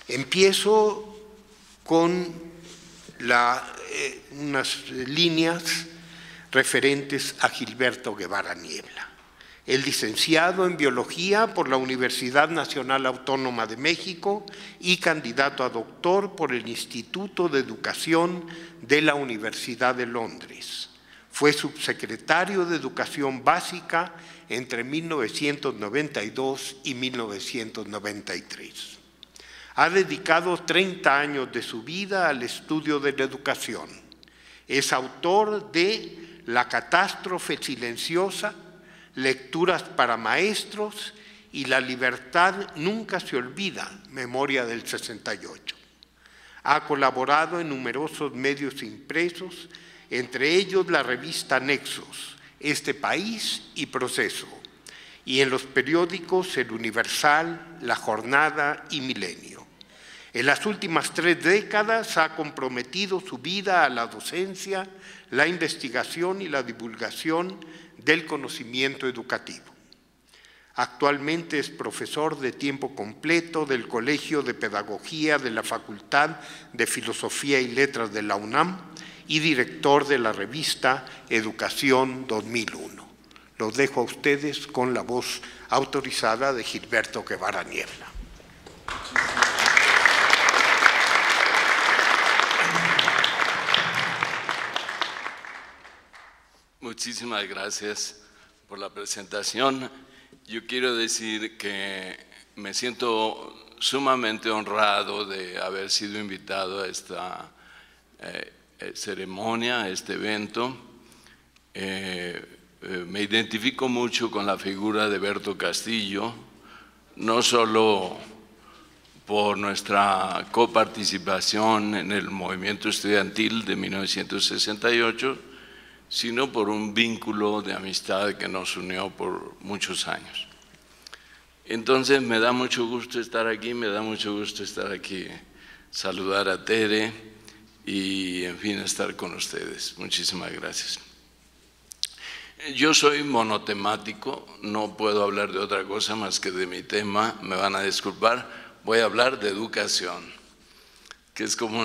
Empiezo con unas líneas referentes a Gilberto Guevara Niebla. Es licenciado en Biología por la Universidad Nacional Autónoma de México y candidato a doctor por el Instituto de Educación de la Universidad de Londres. Fue subsecretario de Educación Básica entre 1992 y 1993. Ha dedicado 30 años de su vida al estudio de la educación. Es autor de La catástrofe silenciosa, Lecturas para maestros y La libertad nunca se olvida, Memoria del 68. Ha colaborado en numerosos medios impresos, entre ellos la revista Nexos, Este País y Proceso, y en los periódicos El Universal, La Jornada y Milenio. En las últimas 3 décadas ha comprometido su vida a la docencia, la investigación y la divulgación del conocimiento educativo. Actualmente es profesor de tiempo completo del Colegio de Pedagogía de la Facultad de Filosofía y Letras de la UNAM y director de la revista Educación 2001. Los dejo a ustedes con la voz autorizada de Gilberto Guevara Niebla. Muchísimas gracias por la presentación. Yo quiero decir que me siento sumamente honrado de haber sido invitado a esta ceremonia, a este evento. Me identifico mucho con la figura de Berto Castillo, no solo por nuestra coparticipación en el movimiento estudiantil de 1968, sino por un vínculo de amistad que nos unió por muchos años. Entonces me da mucho gusto estar aquí, saludar a Tere y, en fin, estar con ustedes. Muchísimas gracias. Yo soy monotemático, no puedo hablar de otra cosa más que de mi tema, me van a disculpar, voy a hablar de educación, que es como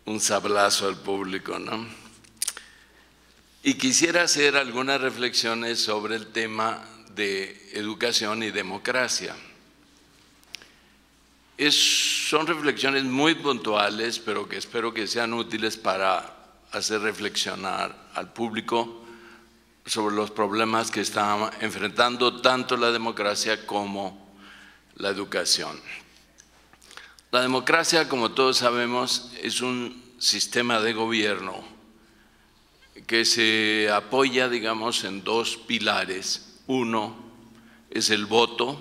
un sablazo al público, ¿no? Y quisiera hacer algunas reflexiones sobre el tema de educación y democracia. Son reflexiones muy puntuales, pero que espero que sean útiles para hacer reflexionar al público sobre los problemas que está enfrentando tanto la democracia como la educación. La democracia, como todos sabemos, es un sistema de gobierno que se apoya, digamos, en 2 pilares. Uno es el voto,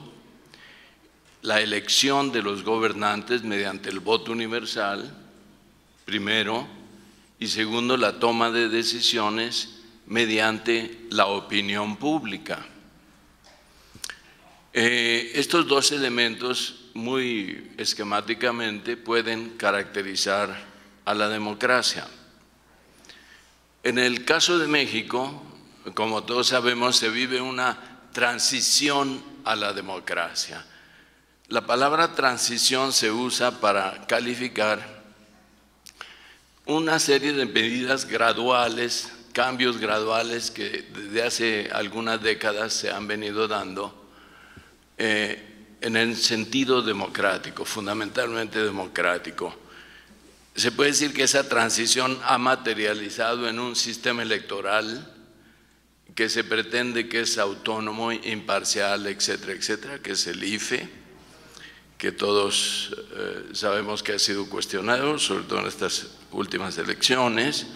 la elección de los gobernantes mediante el voto universal, primero, y segundo, la toma de decisiones mediante la opinión pública. Estos 2 elementos, muy esquemáticamente, pueden caracterizar a la democracia. En el caso de México, como todos sabemos, se vive una transición a la democracia. La palabra transición se usa para calificar una serie de medidas graduales, cambios graduales que desde hace algunas décadas se han venido dando en el sentido democrático, fundamentalmente democrático. Se puede decir que esa transición ha materializado en un sistema electoral que se pretende que es autónomo, imparcial, etcétera, etcétera, que es el IFE, que todos sabemos que ha sido cuestionado, sobre todo en estas últimas elecciones.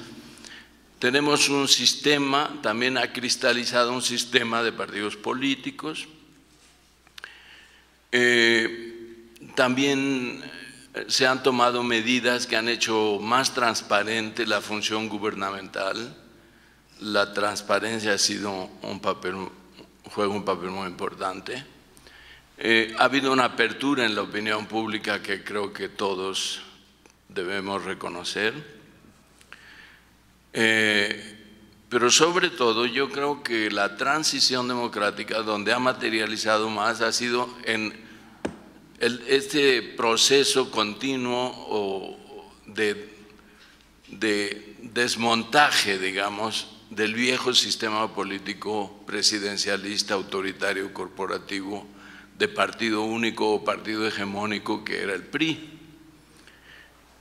Tenemos un sistema, también ha cristalizado un sistema de partidos políticos. También se han tomado medidas que han hecho más transparente la función gubernamental. La transparencia ha sido juega un papel muy importante. Ha habido una apertura en la opinión pública que creo que todos debemos reconocer. Pero sobre todo yo creo que la transición democrática donde ha materializado más ha sido en este proceso continuo de desmontaje, digamos, del viejo sistema político presidencialista, autoritario, corporativo, de partido único o partido hegemónico que era el PRI.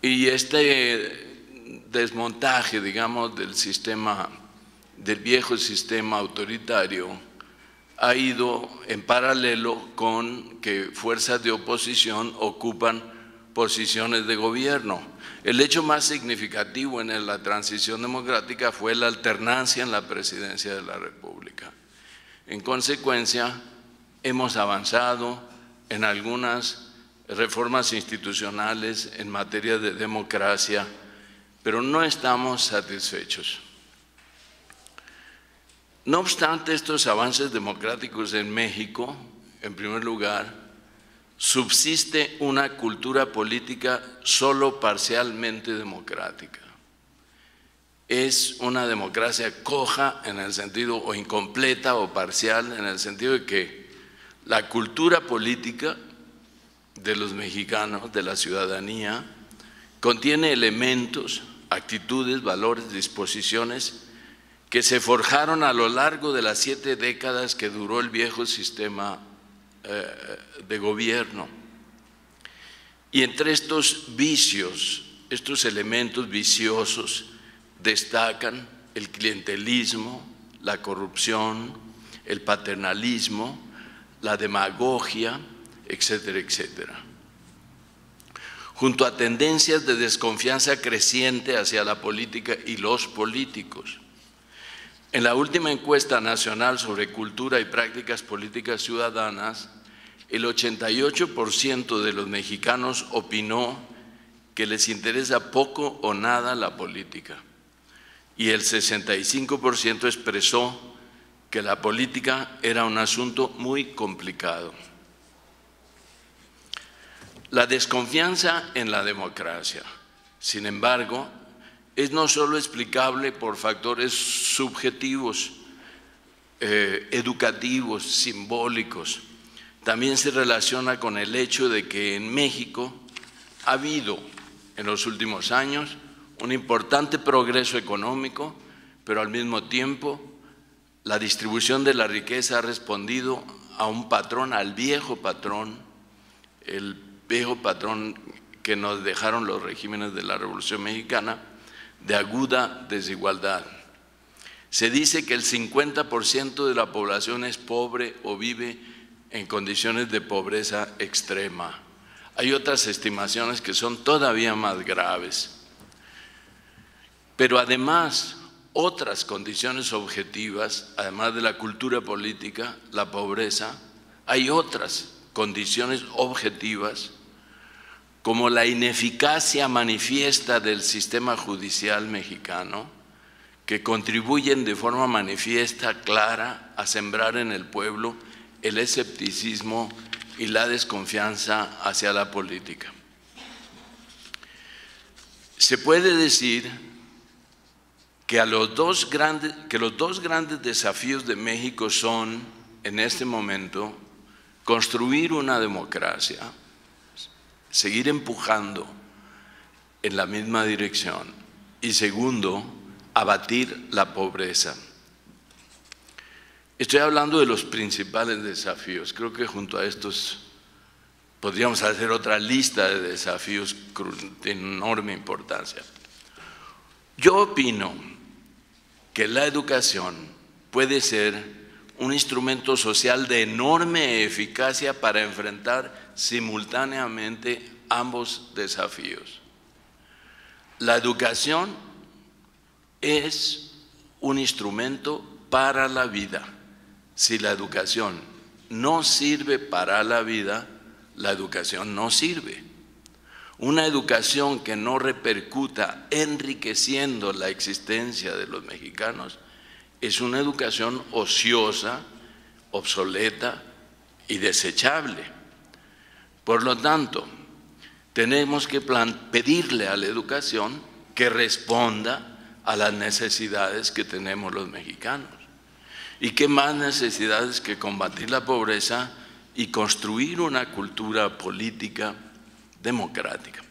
Y este desmontaje, digamos, del viejo sistema autoritario ha ido en paralelo con que fuerzas de oposición ocupan posiciones de gobierno. El hecho más significativo en la transición democrática fue la alternancia en la presidencia de la República. En consecuencia, hemos avanzado en algunas reformas institucionales en materia de democracia, pero no estamos satisfechos. No obstante estos avances democráticos en México, en primer lugar, subsiste una cultura política solo parcialmente democrática. Es una democracia coja en el sentido, o incompleta o parcial, en el sentido de que la cultura política de los mexicanos, de la ciudadanía, contiene elementos, actitudes, valores, disposiciones que se forjaron a lo largo de las 7 décadas que duró el viejo sistema de gobierno. Y entre estos vicios, estos elementos viciosos, destacan el clientelismo, la corrupción, el paternalismo, la demagogia, etcétera, etcétera. Junto a tendencias de desconfianza creciente hacia la política y los políticos. En la última encuesta nacional sobre cultura y prácticas políticas ciudadanas, el 88% de los mexicanos opinó que les interesa poco o nada la política y el 65% expresó que la política era un asunto muy complicado. La desconfianza en la democracia, sin embargo, es no solo explicable por factores subjetivos, educativos, simbólicos, también se relaciona con el hecho de que en México ha habido en los últimos años un importante progreso económico, pero al mismo tiempo la distribución de la riqueza ha respondido a un patrón, al viejo patrón, el viejo patrón que nos dejaron los regímenes de la Revolución Mexicana, de aguda desigualdad. Se dice que el 50% de la población es pobre o vive en condiciones de pobreza extrema. Hay otras estimaciones que son todavía más graves. Pero además, otras condiciones objetivas, además de la cultura política, la pobreza, hay otras condiciones objetivas como la ineficacia manifiesta del sistema judicial mexicano, que contribuyen de forma manifiesta, clara, a sembrar en el pueblo el escepticismo y la desconfianza hacia la política. Se puede decir que los dos grandes desafíos de México son, en este momento, construir una democracia, seguir empujando en la misma dirección y segundo, abatir la pobreza. Estoy hablando de los principales desafíos. Creo que junto a estos podríamos hacer otra lista de desafíos de enorme importancia. Yo opino que la educación puede ser un instrumento social de enorme eficacia para enfrentar simultáneamente ambos desafíos. La educación es un instrumento para la vida. Si la educación no sirve para la vida, la educación no sirve. Una educación que no repercuta enriqueciendo la existencia de los mexicanos es una educación ociosa, obsoleta y desechable. Por lo tanto, tenemos que pedirle a la educación que responda a las necesidades que tenemos los mexicanos. ¿Y qué más necesidades que combatir la pobreza y construir una cultura política democrática.